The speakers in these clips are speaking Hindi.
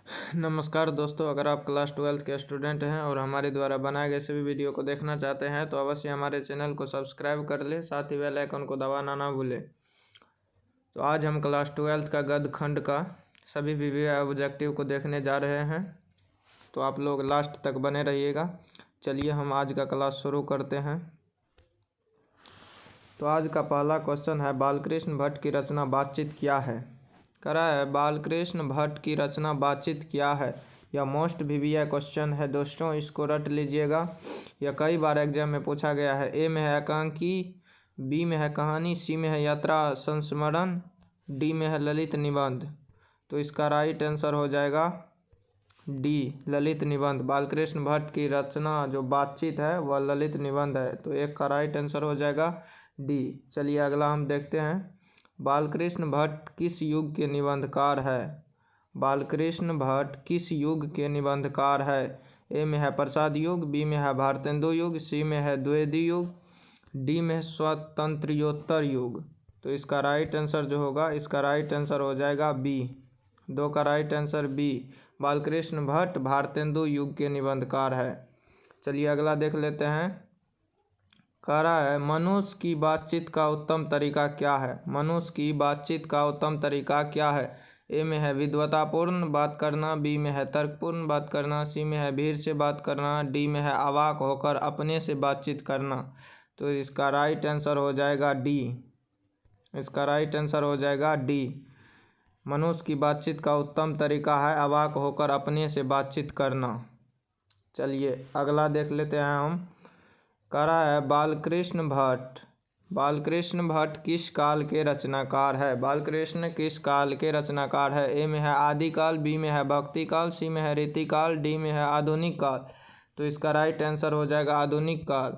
नमस्कार दोस्तों, अगर आप क्लास 12th के स्टूडेंट हैं और हमारे द्वारा बनाए गए सभी वीडियो को देखना चाहते हैं तो अवश्य हमारे चैनल को सब्सक्राइब कर लें, साथ ही बेल आइकन को दबाना ना भूलें। तो आज हम क्लास 12th का गद्य खंड का सभी वीडियो ऑब्जेक्टिव को देखने जा रहे हैं, तो आप लोग लास्ट तक बने रहिएगा। चलिए हम आज का क्लास शुरू करते हैं। तो आज का पहला क्वेश्चन है, बालकृष्ण भट्ट की रचना बातचीत क्या है? करा है बालकृष्ण भट्ट की रचना बातचीत क्या है। यह मोस्ट वीवीआई क्वेश्चन है दोस्तों, इसको रट लीजिएगा। यह कई बार एग्जाम में पूछा गया है। ए में है एकांकी, बी में है कहानी, सी में है यात्रा संस्मरण, डी में है ललित निबंध। तो इसका राइट आंसर हो जाएगा डी, ललित निबंध। बालकृष्ण भट्ट की रचना जो बातचीत है वह ललित निबंध है, तो एक का राइट आंसर हो जाएगा डी। चलिए अगला हम देखते हैं, बालकृष्ण भट्ट किस युग के निबंधकार है? बालकृष्ण भट्ट किस युग के निबंधकार है? ए में है प्रसाद युग, बी में है भारतेंदु युग, सी में है द्विवेदी युग, डी में है स्वातंत्र्योत्तर युग। तो इसका राइट आंसर जो होगा, इसका राइट आंसर हो जाएगा बी। दो का right answer B, Balkrishna Bhatt Bharatendu युग के निबंधकार है। चलिए अगला देख लेते हैं। कह रहा है, मनुष्य की बातचीत का उत्तम तरीका क्या है? मनुष्य की बातचीत का उत्तम तरीका क्या है? ए में है विद्वतापूर्ण बात करना, बी में है तर्कपूर्ण बात करना, सी में है भीड़ से बात करना, डी में है अवाक होकर अपने से बातचीत करना। तो इसका राइट आंसर हो जाएगा डी। इसका राइट आंसर हो जाएगा डी। मनुष्य की बातचीत का उत्तम तरीका है अवाक होकर अपने से बातचीत करना। चलिए अगला देख लेते हैं हम। कह रहा है, बालकृष्ण भट्ट किस काल के रचनाकार है? बालकृष्ण किस काल के रचनाकार है? ए में है आदिकाल, बी में है भक्ति काल, सी में है रीतिकाल, डी में है आधुनिक काल। तो इसका राइट आंसर हो जाएगा आधुनिक काल।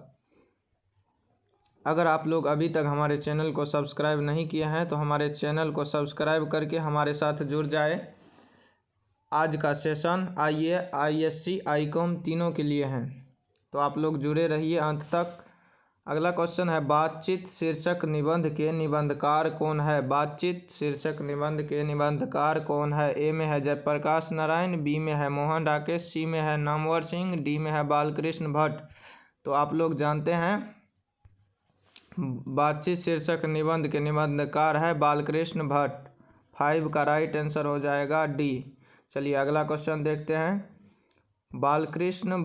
अगर आप लोग अभी तक हमारे चैनल को सब्सक्राइब नहीं किए हैं तो हमारे चैनल को सब्सक्राइब करके हमारे साथ जुड़ जाए। आज का सेशन आईए, आईएससी, आईकॉम तीनों के लिए हैं, तो आप लोग जुड़े रहिए अंत तक। अगला क्वेश्चन है, बातचीत शीर्षक निबंध के निबंधकार कौन है? बातचीत शीर्षक निबंध के निबंधकार कौन है? ए में है जयप्रकाश नारायण, बी में है मोहन राकेश, सी में है नामवर सिंह, डी में है बालकृष्ण भट्ट। तो आप लोग जानते हैं बातचीत शीर्षक निबंध के निबंधकार है बालकृष्ण भट्ट। 5 का राइट आंसर हो जाएगा डी। चलिए अगला क्वेश्चन देखते हैं। बालकृष्ण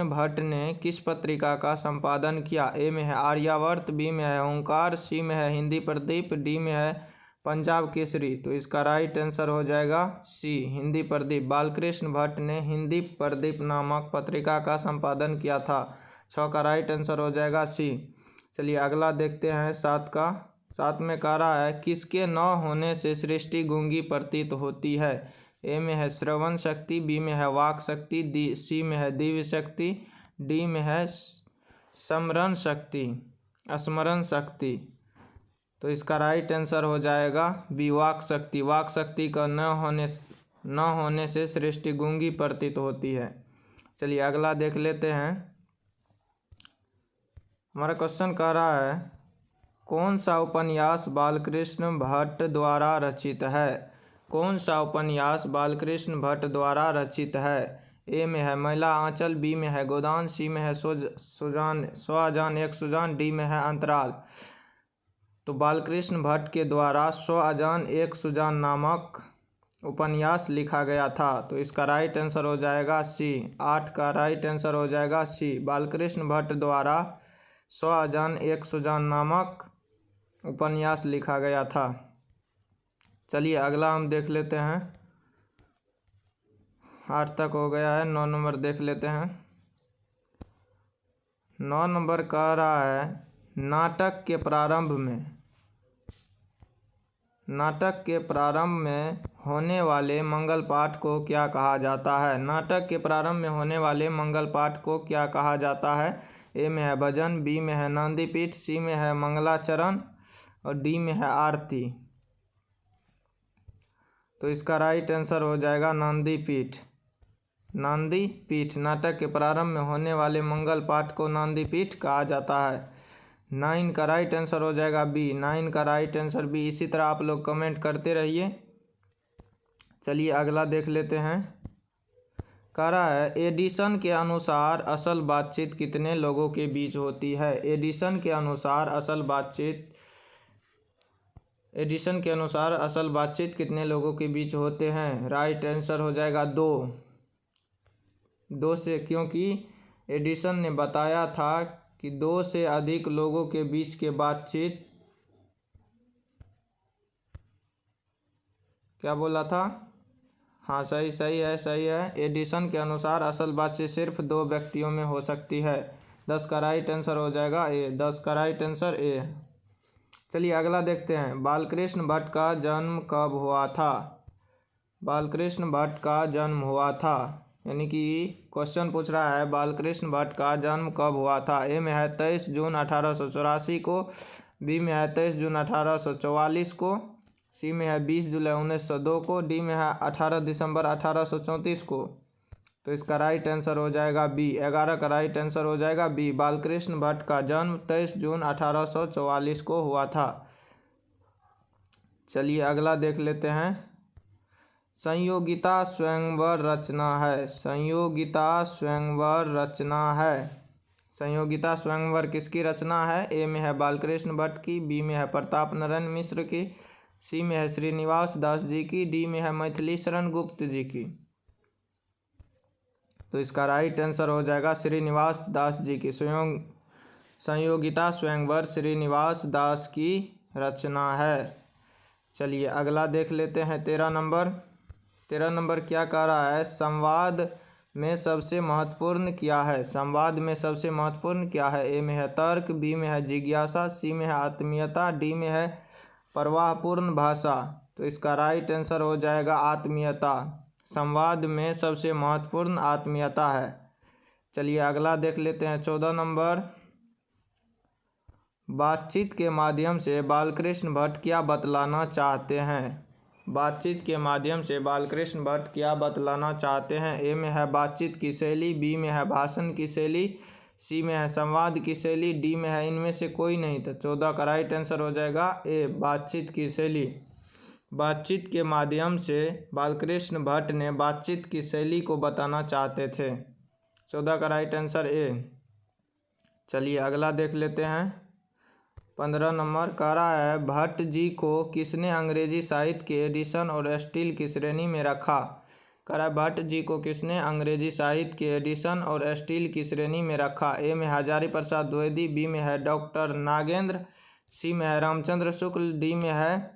भट्ट ने किस पत्रिका का संपादन किया? ए में है आर्यावर्त, बी में है ओंकार, सी में है हिंदी प्रदीप, डी में है पंजाब केसरी। तो इसका राइट आंसर हो जाएगा सी, हिंदी प्रदीप। बालकृष्ण भट्ट ने हिंदी प्रदीप नामक पत्रिका का संपादन किया था। 6 का राइट आंसर हो जाएगा सी। चलिए अगला देखते हैं 7 में कह रहा है, किसके न होने से सृष्टि गूंगी प्रतीत होती है? ए में है श्रवण शक्ति, बी में है वाक शक्ति, सी में है दिव्य शक्ति, डी में है स्मरण शक्ति। तो इसका राइट आंसर हो जाएगा बी, वाक शक्ति। वाक शक्ति का न होने से सृष्टि गूंगी प्रतीत होती है। चलिए अगला देख लेते हैं। हमारा क्वेश्चन कह रहा है, कौन सा उपन्यास बालकृष्ण भट्ट द्वारा रचित है? कौन सा उपन्यास बालकृष्ण भट्ट द्वारा रचित है? ए में है महिला आंचल, बी में है गोदान, सी में है स्वजान एक सुजान, डी में है अंतराल। तो बालकृष्ण भट्ट के द्वारा स्वजान एक सुजान नामक उपन्यास लिखा गया था। तो इसका राइट आंसर हो जाएगा सी। 8 का राइट आंसर हो जाएगा सी, बालकृष्ण भट्ट द्वारा स्वजान एक सुजान नामक उपन्यास लिखा गया था। चलिए अगला हम देख लेते हैं। 8 तक हो गया है, 9 नंबर देख लेते हैं। 9 नंबर कह रहा है, नाटक के प्रारंभ में होने वाले मंगल पाठ को क्या कहा जाता है? नाटक के प्रारंभ में होने वाले मंगल पाठ को क्या कहा जाता है? ए में है भजन, बी में है नंदीपीठ, सी में है मंगलाचरण और डी में है आरती। तो इसका राइट आंसर हो जाएगा नंदीपीठ। नाटक के प्रारंभ में होने वाले मंगल पाठ को नंदीपीठ कहा जाता है। 9 का राइट आंसर हो जाएगा बी। 9 का राइट आंसर बी। इसी तरह आप लोग कमेंट करते रहिए। चलिए अगला देख लेते हैं। कह रहा है एडिसन के अनुसार असल बातचीत कितने लोगों के बीच होती है। एडिसन के अनुसार असल बातचीत कितने लोगों के बीच होते हैं। राइट आंसर हो जाएगा 2 से, क्योंकि एडिसन ने बताया था कि 2 से अधिक लोगों के बीच के बातचीत, क्या बोला था, हाँ सही है। एडिसन के अनुसार असल बातचीत सिर्फ 2 व्यक्तियों में हो सकती है। 10 का राइट आंसर हो जाएगा ए। 10 का राइट आंसर ए। चलिए अगला देखते हैं। बालकृष्ण भट्ट का जन्म कब हुआ था। बालकृष्ण भट्ट का जन्म हुआ था, यानी कि क्वेश्चन पूछ रहा है बालकृष्ण भट्ट का जन्म कब हुआ था। ए में है 23 जून 1884 को, बी में है 23 जून 1844 को, सी में है 20 जुलाई 1902 को, डी में है 18 दिसंबर 1834 को। तो इसका राइट आंसर हो जाएगा बी। 11 का राइट आंसर हो जाएगा बी। बालकृष्ण भट्ट का जन्म 23 जून 1844 को हुआ था। चलिए अगला देख लेते हैं। संयोगिता स्वयंवर रचना है। संयोगिता स्वयंवर रचना है। संयोगिता स्वयंवर किसकी रचना है। ए में है बालकृष्ण भट्ट की, बी में है प्रताप नारायण मिश्र की, सी में है श्रीनिवास दास जी की, डी में है मैथिली शरण गुप्त जी की। तो इसका राइट आंसर हो जाएगा श्रीनिवास दास जी की। संयोगिता स्वयंवर श्रीनिवास दास की रचना है। चलिए अगला देख लेते हैं। 13 नंबर क्या कह रहा है। संवाद में सबसे महत्वपूर्ण क्या है। संवाद में सबसे महत्वपूर्ण क्या है। ए में है तर्क, बी में है जिज्ञासा, सी में है आत्मीयता, डी में है प्रवाहपूर्ण भाषा। तो इसका राइट आंसर हो जाएगा आत्मीयता। संवाद में सबसे महत्वपूर्ण आत्मीयता है। चलिए अगला देख लेते हैं। 14 नंबर। बातचीत के माध्यम से बालकृष्ण भट्ट क्या बतलाना चाहते हैं। बातचीत के माध्यम से बालकृष्ण भट्ट क्या बतलाना चाहते हैं। ए में है बातचीत की शैली, बी में है भाषण की शैली, सी में है संवाद की शैली, डी में है इनमें से कोई नहीं। तो 14 का राइट आंसर हो जाएगा ए, बातचीत की शैली। बातचीत के माध्यम से बालकृष्ण भट्ट ने बातचीत की शैली को बताना चाहते थे। 14 का राइट आंसर ए। चलिए अगला देख लेते हैं। 15 नंबर कह रहा है भट्ट जी को किसने अंग्रेजी साहित्य के एडिशन और स्टील की श्रेणी में रखा। कह रहा है भट्ट जी को किसने अंग्रेजी साहित्य के एडिशन और स्टील की श्रेणी में रखा। ए में हजारी प्रसाद द्विवेदी, बी में है डॉक्टर नागेंद्र, सी में है रामचंद्र शुक्ल, डी में है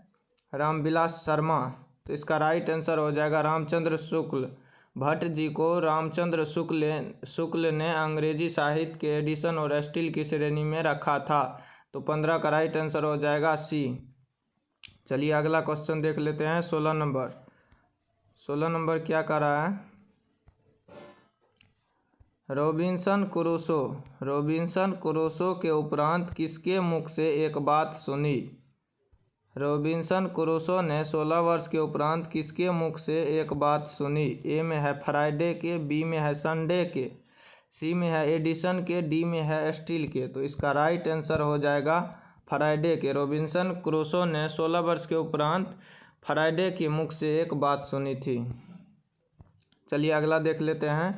रामविलास शर्मा। तो इसका राइट आंसर हो जाएगा रामचंद्र शुक्ल। भट्ट जी को रामचंद्र शुक्ल ने अंग्रेजी साहित्य के एडिशन और स्टील की श्रेणी में रखा था। तो 15 का राइट आंसर हो जाएगा सी। चलिए अगला क्वेश्चन देख लेते हैं। 16 नंबर क्या कर रहा है। रॉबिन्सन क्रूसो के उपरांत किसके मुख से एक बात सुनी। रॉबिन्सन क्रूसो ने 16 वर्ष के उपरांत किसके मुख से एक बात सुनी। ए में है फ्राइडे के, बी में है संडे के, सी में है एडिसन के, डी में है स्टील के। तो इसका राइट आंसर हो जाएगा फ्राइडे के। रॉबिन्सन क्रूसो ने 16 वर्ष के उपरांत फ्राइडे के मुख से एक बात सुनी थी। चलिए अगला देख लेते हैं।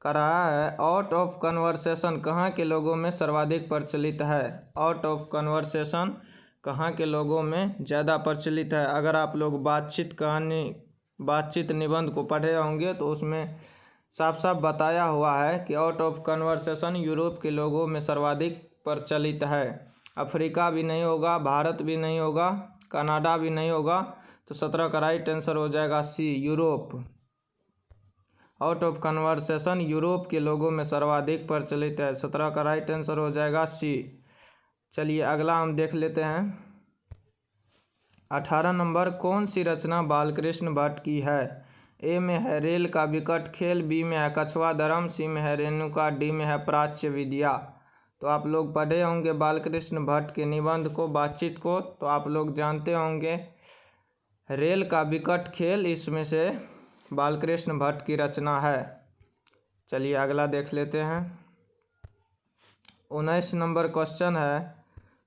कह रहा है आउट ऑफ कन्वर्सेशन कहाँ के लोगों में सर्वाधिक प्रचलित है। आउट ऑफ कन्वर्सेशन कहाँ के लोगों में ज़्यादा प्रचलित है। अगर आप लोग बातचीत निबंध को पढ़े होंगे तो उसमें साफ साफ बताया हुआ है कि आउट ऑफ कन्वर्सेशन यूरोप के लोगों में सर्वाधिक प्रचलित है। अफ्रीका भी नहीं होगा, भारत भी नहीं होगा, कनाडा भी नहीं होगा। तो 17 का राइट आंसर हो जाएगा C, Europe. Out of conversation Europe के लोगों में सर्वाधिक प्रचलित है। 17 का राइट आंसर हो जाएगा सी। चलिए अगला हम देख लेते हैं। 18 नंबर कौन सी रचना बालकृष्ण भट्ट की है। ए में है रेल का विकट खेल, बी में है कछुआ धर्म, सी में है रेणुका, डी में है प्राच्य विद्या। तो आप लोग पढ़े होंगे बालकृष्ण भट्ट के निबंध को, बातचीत को, तो आप लोग जानते होंगे रेल का विकट खेल इसमें से बालकृष्ण भट्ट की रचना है। चलिए अगला देख लेते हैं। 19 नंबर क्वेश्चन है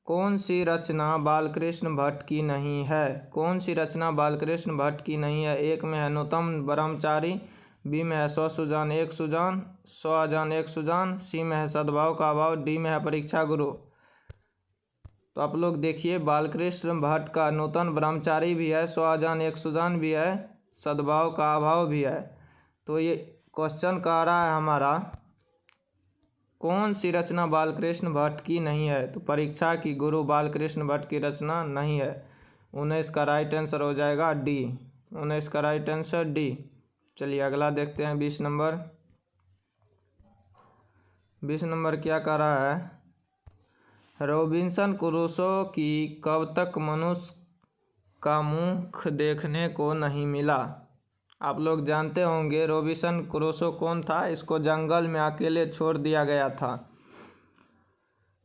कौन सी रचना बालकृष्ण भट्ट की नहीं है? कौन सी रचना बालकृष्ण भट्ट की नहीं है? एक में है नूतन ब्रह्मचारी, बी में है 100 सुजान एक सुजान, 100 अजान एक सुजान, सी में है सद्भाव का अभाव, डी में है परीक्षा गुरु। तो आप लोग देखिए, बालकृष्ण भट्ट का नूतन ब्रह्मचारी भी है, 100 अजान एक सुजान भी है, सद्भाव का अभाव भी है। तो ये क्वेश्चन कह रहा है हमारा कौन सी रचना बालकृष्ण भट्ट की नहीं है? तो परीक्षा की गुरु बालकृष्ण भट्ट की रचना नहीं है। 19 का राइट आंसर हो जाएगा डी। 19 का राइट आंसर डी। चलिए अगला देखते हैं 20 नंबर। 20 नंबर क्या कह रहा है? रॉबिन्सन क्रूसो की कब तक मनुष्य का मुख देखने को नहीं मिला? आप लोग जानते होंगे रॉबिन्सन क्रूसो कौन था। इसको जंगल में अकेले छोड़ दिया गया था।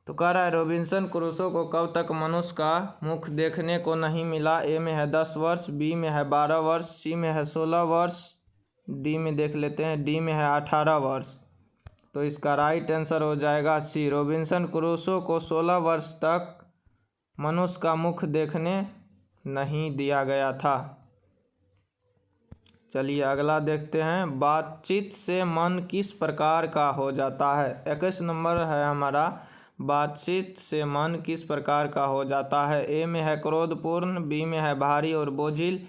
तो कह रहा है रॉबिन्सन क्रूसो को कब तक मनुष्य का मुख देखने को नहीं मिला। ए में है 10 वर्ष, बी में है 12 वर्ष, सी में है 16 वर्ष, डी में देख लेते हैं, डी में है 18 वर्ष। तो इसका राइट आंसर हो जाएगा सी। रॉबिन्सन क्रूसो को 16 वर्ष तक मनुष्य का मुख देखने नहीं दिया गया था। चलिए अगला देखते हैं। बातचीत से मन किस प्रकार का हो जाता है? 21 नंबर है हमारा। बातचीत से मन किस प्रकार का हो जाता है? ए में है क्रोधपूर्ण, बी में है भारी और बोझिल,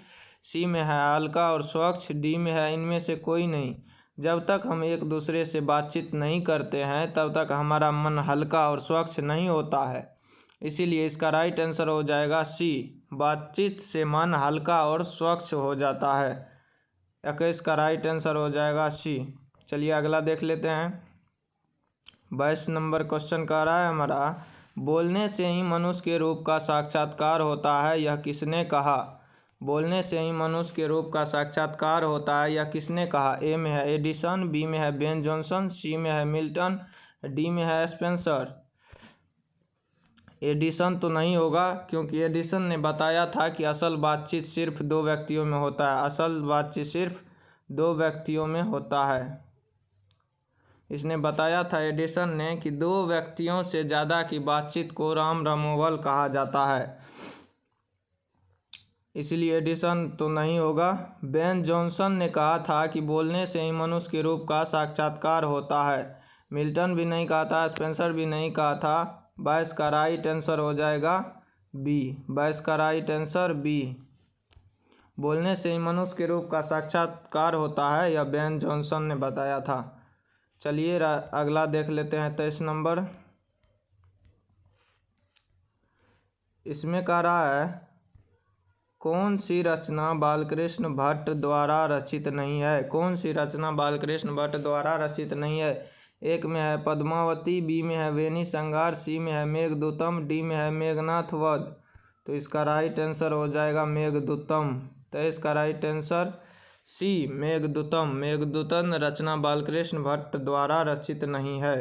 सी में है हल्का और स्वच्छ, डी में है इनमें से कोई नहीं। जब तक हम एक दूसरे से बातचीत नहीं करते हैं तब तक हमारा मन हल्का और स्वच्छ नहीं होता है। इसीलिए इसका राइट आंसर हो जाएगा सी। बातचीत से मन हल्का और स्वच्छ हो जाता है। 21 का राइट आंसर हो जाएगा सी। चलिए अगला देख लेते हैं। 22 नंबर क्वेश्चन कह रहा है हमारा बोलने से ही मनुष्य के रूप का साक्षात्कार होता है, यह किसने कहा? बोलने से ही मनुष्य के रूप का साक्षात्कार होता है, यह किसने कहा? ए में है एडिसन, बी में है बेन जॉनसन, सी में है मिल्टन, डी में है स्पेंसर। एडिसन तो नहीं होगा क्योंकि एडिसन ने बताया था कि असल बातचीत सिर्फ 2 व्यक्तियों में होता है। असल बातचीत सिर्फ 2 व्यक्तियों में होता है। इसने बताया था एडिसन ने कि 2 व्यक्तियों से ज़्यादा की बातचीत को राम रमोवल कहा जाता है। इसलिए एडिसन तो नहीं होगा। बेन जॉनसन ने कहा था कि बोलने से ही मनुष्य के रूप का साक्षात्कार होता है। मिल्टन भी नहीं कहा था, स्पेंसर भी नहीं कहा था। 22 का राइट आंसर हो जाएगा बी। 22 का राइट आंसर बी। बोलने से ही मनुष्य के रूप का साक्षात्कार होता है, यह बेन जॉनसन ने बताया था। चलिए अगला देख लेते हैं 23 नंबर। इसमें कह रहा है कौन सी रचना बालकृष्ण भट्ट द्वारा रचित नहीं है? कौन सी रचना बालकृष्ण भट्ट द्वारा रचित नहीं है? एक में है पद्मावती, बी में है वेणी संगार, सी में है मेघदूतम, डी में है मेघनाथ वध। तो इसका राइट आंसर हो जाएगा मेघदूतम। तो इसका right answer C Meghadutam. Meghadutam रचना बालकृष्ण भट्ट द्वारा रचित नहीं है।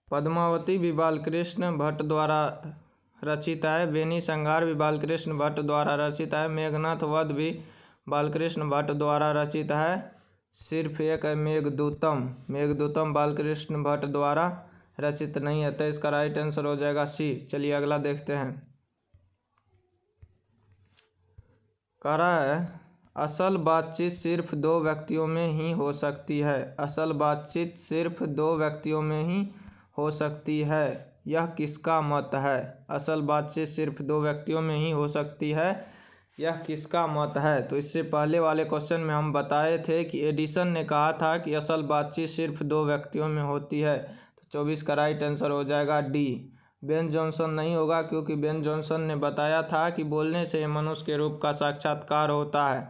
पद्मावती भी बालकृष्ण भट्ट द्वारा रचित है, वेणी संगार भी बालकृष्ण भट्ट द्वारा रचित है, मेघनाथ वध भी बालकृष्ण भट्ट द्वारा रचित है। सिर्फ एक है मेघदूतम। मेघदूतम बालकृष्ण भट्ट द्वारा रचित नहीं है। तो इसका राइट आंसर हो जाएगा सी। चलिए अगला देखते हैं। कह रहा है असल बातचीत सिर्फ 2 व्यक्तियों में ही हो सकती है। असल बातचीत सिर्फ 2 व्यक्तियों में ही हो सकती है, यह किसका मत है? असल बातचीत सिर्फ 2 व्यक्तियों में ही हो सकती है, यह किसका मत है? तो इससे पहले वाले क्वेश्चन में हम बताए थे कि एडिसन ने कहा था कि असल बातचीत सिर्फ 2 व्यक्तियों में होती है। तो 24 का राइट आंसर हो जाएगा डी। बेन जॉनसन नहीं होगा क्योंकि बेन जॉनसन ने बताया था कि बोलने से मनुष्य के रूप का साक्षात्कार होता है।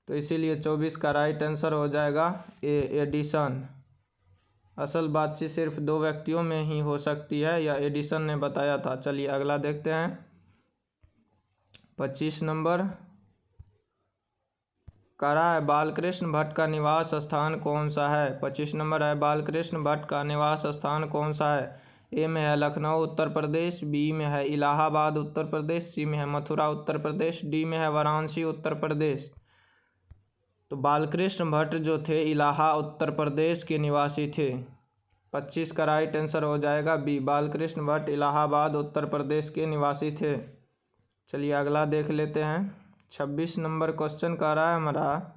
तो इसीलिए 24 का राइट आंसर हो जाएगा ए एडिसन। असल बातचीत सिर्फ 2 व्यक्तियों में ही हो सकती है, यह एडिसन ने बताया था। चलिए अगला देखते हैं। 25 नंबर कह रहा है बालकृष्ण भट्ट का निवास स्थान कौन सा है? 25 नंबर है बालकृष्ण भट्ट का निवास स्थान कौन सा है? ए में है लखनऊ उत्तर प्रदेश, बी में है इलाहाबाद उत्तर प्रदेश, सी में है मथुरा उत्तर प्रदेश, डी में है वाराणसी उत्तर प्रदेश। तो बालकृष्ण भट्ट जो थे इलाहा उत्तर प्रदेश के निवासी थे। 25 का राइट आंसर हो जाएगा बी। बालकृष्ण भट्ट इलाहाबाद उत्तर प्रदेश के निवासी थे। चलिए अगला देख लेते हैं। 26 नंबर क्वेश्चन कह रहा है हमारा,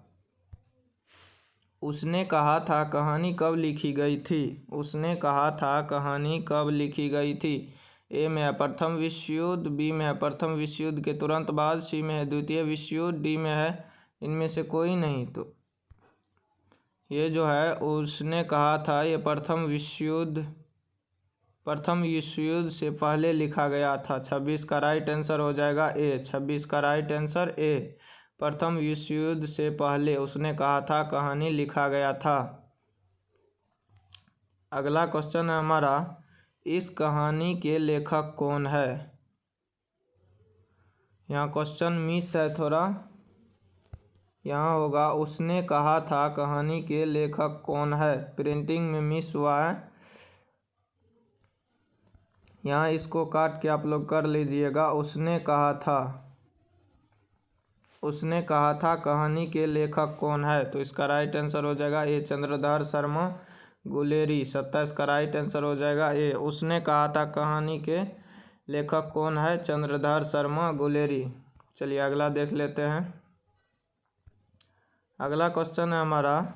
उसने कहा था कहानी कब लिखी गई थी। उसने कहा था कहानी कब लिखी गई थी। ए में है प्रथम विश्व युद्ध, बी में है प्रथम विश्व युद्ध के तुरंत बाद, सी में है द्वितीय विश्व युद्ध, डी में है इनमें से कोई नहीं। तो ये जो है उसने कहा था ये प्रथम विश्व युद्ध से पहले लिखा गया था। 26 का राइट आंसर हो जाएगा ए। 26 का राइट आंसर ए, प्रथम विश्व युद्ध से पहले उसने कहा था कहानी लिखा गया था। अगला क्वेश्चन है हमारा, इस कहानी के लेखक कौन है। यहाँ क्वेश्चन मिस है थोड़ा, यहाँ होगा उसने कहा था कहानी के लेखक कौन है, प्रिंटिंग में मिस हुआ है। यहाँ इसको काट के आप लोग कर लीजिएगा। उसने कहा था कहानी के लेखक कौन है, तो इसका राइट आंसर हो जाएगा ए, चंद्रधर शर्मा गुलेरी। 27 का राइट आंसर हो जाएगा ए। उसने कहा था कहानी के लेखक कौन है, चंद्रधर शर्मा गुलेरी। चलिए अगला देख लेते हैं। अगला क्वेश्चन है हमारा,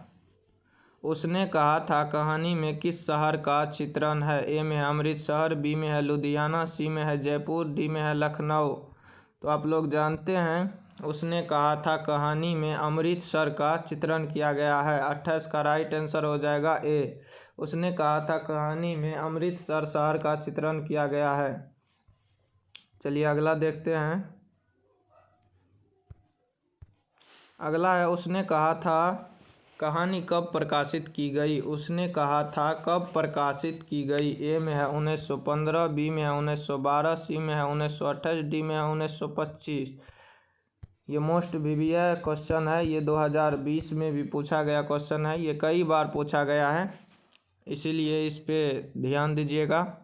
उसने कहा था कहानी में किस शहर का चित्रण है। ए में है अमृतसर, बी में है लुधियाना, सी में है जयपुर, डी में है लखनऊ। तो आप लोग जानते हैं उसने कहा था कहानी में अमृतसर का चित्रण किया गया है। 28 का राइट आंसर हो जाएगा ए। उसने कहा था कहानी में अमृतसर शहर का चित्रण किया गया है। चलिए अगला देखते हैं। अगला है, उसने कहा था कहानी कब प्रकाशित की गई। उसने कहा था कब प्रकाशित की गई। ए में है 1915, बी में है 1912, सी में है 1928, डी में है 1925। ये मोस्ट वीवीआई क्वेश्चन है। ये 2020 में भी पूछा गया क्वेश्चन है। ये कई बार पूछा गया है, इसीलिए इस पे ध्यान दीजिएगा।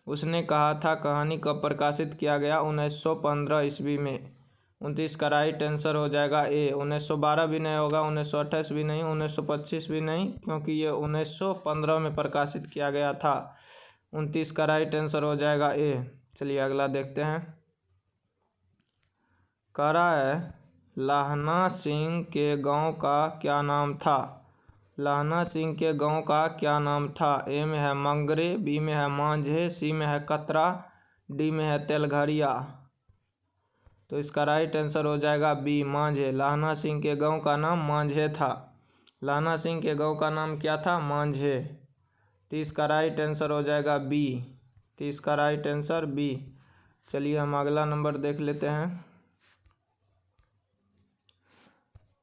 उसने कहा था कहानी कब प्रकाशित किया गया, 1915 ईस्वी में। 29 का राइट आंसर हो जाएगा ए। 1912 भी नहीं होगा, 1928 भी नहीं, 1925 भी नहीं, क्योंकि ये 1915 में प्रकाशित किया गया था। 29 का राइट आंसर हो जाएगा ए। चलिए अगला देखते हैं। कह रहा है लाहना सिंह के गांव का क्या नाम था। लाहना सिंह के गांव का क्या नाम था। ए में है मंगरे, बी में है मांझे, सी में है कतरा, डी में है तेलघरिया। तो इसका राइट आंसर हो जाएगा बी, मांझे। लाहना सिंह के गांव का नाम मांझे था। लाहना सिंह के गांव का नाम क्या था, मांझे। 30 का राइट आंसर हो जाएगा बी। 30 का राइट आंसर बी। चलिए हम अगला नंबर देख लेते हैं।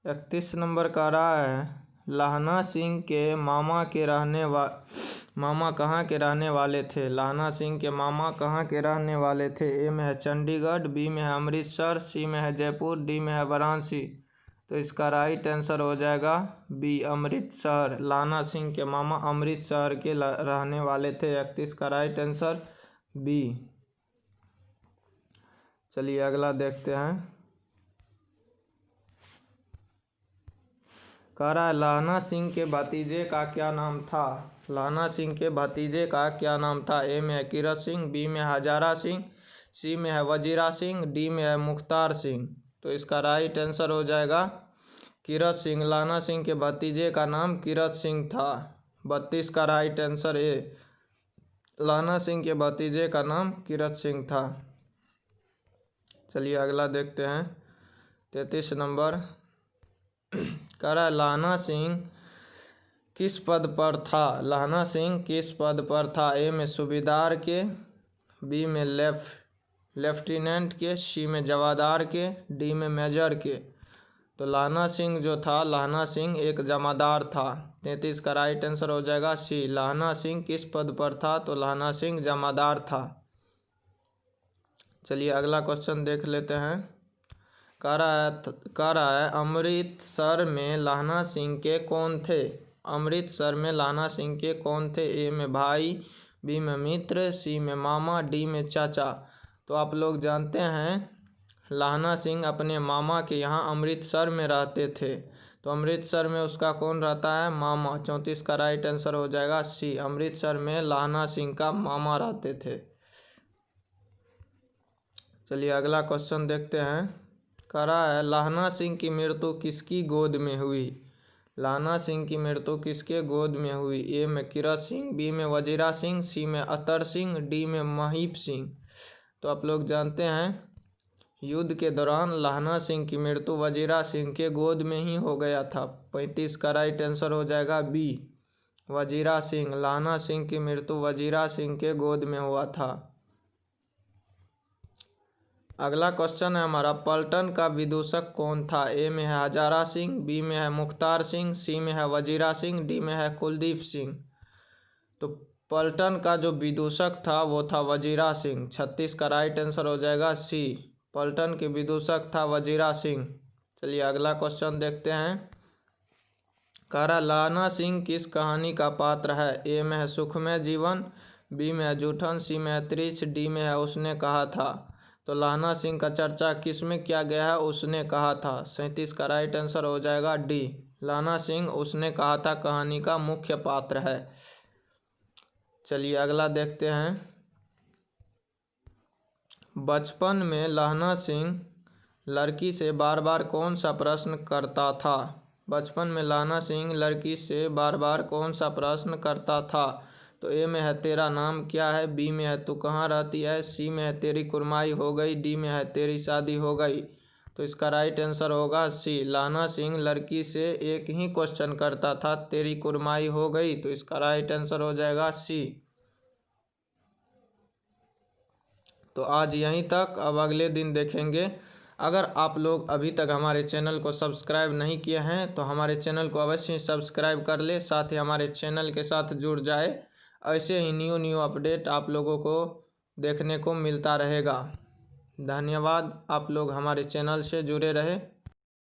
31 नंबर का रहा है, लाहना सिंह के मामा कहाँ के रहने वाले थे। लाहना सिंह के मामा कहाँ के रहने वाले थे। ए में है चंडीगढ़, बी में है अमृतसर, सी में है जयपुर, डी में है वाराणसी। तो इसका राइट आंसर हो जाएगा बी, अमृतसर। लाहना सिंह के मामा अमृतसर के रहने वाले थे। 31 का राइट आंसर बी। चलिए अगला देखते हैं। कह रहा है लाहना सिंह के भतीजे का क्या नाम था। लाहना सिंह के भतीजे का क्या नाम था। ए में है कीरत सिंह, बी में है हजारा सिंह, सी में है वजीरा सिंह, डी में है मुख्तार सिंह। तो इसका राइट आंसर हो जाएगा कीरत सिंह। लाहना सिंह के भतीजे का नाम कीरत सिंह था। 32 का राइट आंसर ए, लाहना सिंह के भतीजे का नाम कीरत सिंह था। चलिए अगला देखते हैं। 33 नंबर कह रहा है लाहना सिंह किस पद पर था। लाहना सिंह किस पद पर था। ए में सूबेदार के, बी में लेफ्टिनेंट के, सी में जवादार के, डी में मेजर के। तो लाहना सिंह जो था, लाहना सिंह एक जमादार था। 33 का राइट आंसर हो जाएगा सी। लाहना सिंह किस पद पर था, तो लाहना सिंह जमादार था। चलिए अगला क्वेश्चन देख लेते हैं। कह रहा है अमृतसर में लाहना सिंह के कौन थे। अमृतसर में लाहना सिंह के कौन थे। ए में भाई, बी में मित्र, सी में मामा, डी में चाचा। तो आप लोग जानते हैं लाहना सिंह अपने मामा के यहाँ अमृतसर में रहते थे। तो अमृतसर में उसका कौन रहता है? मामा। 34 का राइट आंसर हो जाएगा सी, अमृतसर में लाहना सिंह का मामा रहते थे। चलिए अगला क्वेश्चन देखते हैं। कह रहा है लाहना सिंह की मृत्यु किसकी गोद में हुई? लाहना सिंह की मृत्यु किसके गोद में हुई? ए में किरत सिंह, बी में वजीरा सिंह, सी में अतर सिंह, डी में महीप सिंह। तो आप लोग जानते हैं युद्ध के दौरान लाहना सिंह की मृत्यु वजीरा सिंह के गोद में ही हो गया था। 35 का राइट आंसर हो जाएगा बी, वजीरा सिंह। लाहना सिंह की मृत्यु वजीरा सिंह के गोद में हुआ था। अगला क्वेश्चन है हमारा, पलटन का विदूषक कौन था? ए में है हजारा सिंह, बी में है मुख्तार सिंह, सी में है वजीरा सिंह, डी में है कुलदीप सिंह। तो पलटन का जो विदूषक था वो था वजीरा सिंह। 36 का राइट आंसर हो जाएगा सी, पलटन के विदूषक था वजीरा सिंह। चलिए अगला क्वेश्चन देखते हैं। कह रहा लाहना सिंह किस कहानी का पात्र है? ए में है सुखमय जीवन, बी में है जूठन, सी में है त्रिछ, डी में है उसने कहा था। तो लाहना सिंह का चर्चा किस में किया गया है? उसने कहा था। 37 का राइट आंसर हो जाएगा डी, लाहना सिंह उसने कहा था कहानी का मुख्य पात्र है। चलिए अगला देखते हैं। बचपन में लाहना सिंह लड़की से बार बार कौन सा प्रश्न करता था? बचपन में लाहना सिंह लड़की से बार बार कौन सा प्रश्न करता था? तो ए में है तेरा नाम क्या है, बी में है तू कहाँ रहती है, सी में है तेरी कुर्माई हो गई, डी में है तेरी शादी हो गई। तो इसका राइट आंसर होगा सी, लाहना सिंह लड़की से एक ही क्वेश्चन करता था, तेरी कुर्माई हो गई। तो इसका राइट आंसर हो जाएगा सी। तो आज यहीं तक, अब अगले दिन देखेंगे। अगर आप लोग अभी तक हमारे चैनल को सब्सक्राइब नहीं किए हैं तो हमारे चैनल को अवश्य सब्सक्राइब कर ले, साथ ही हमारे चैनल के साथ जुड़ जाए। ऐसे ही न्यू अपडेट आप लोगों को देखने को मिलता रहेगा। धन्यवाद, आप लोग हमारे चैनल से जुड़े रहे।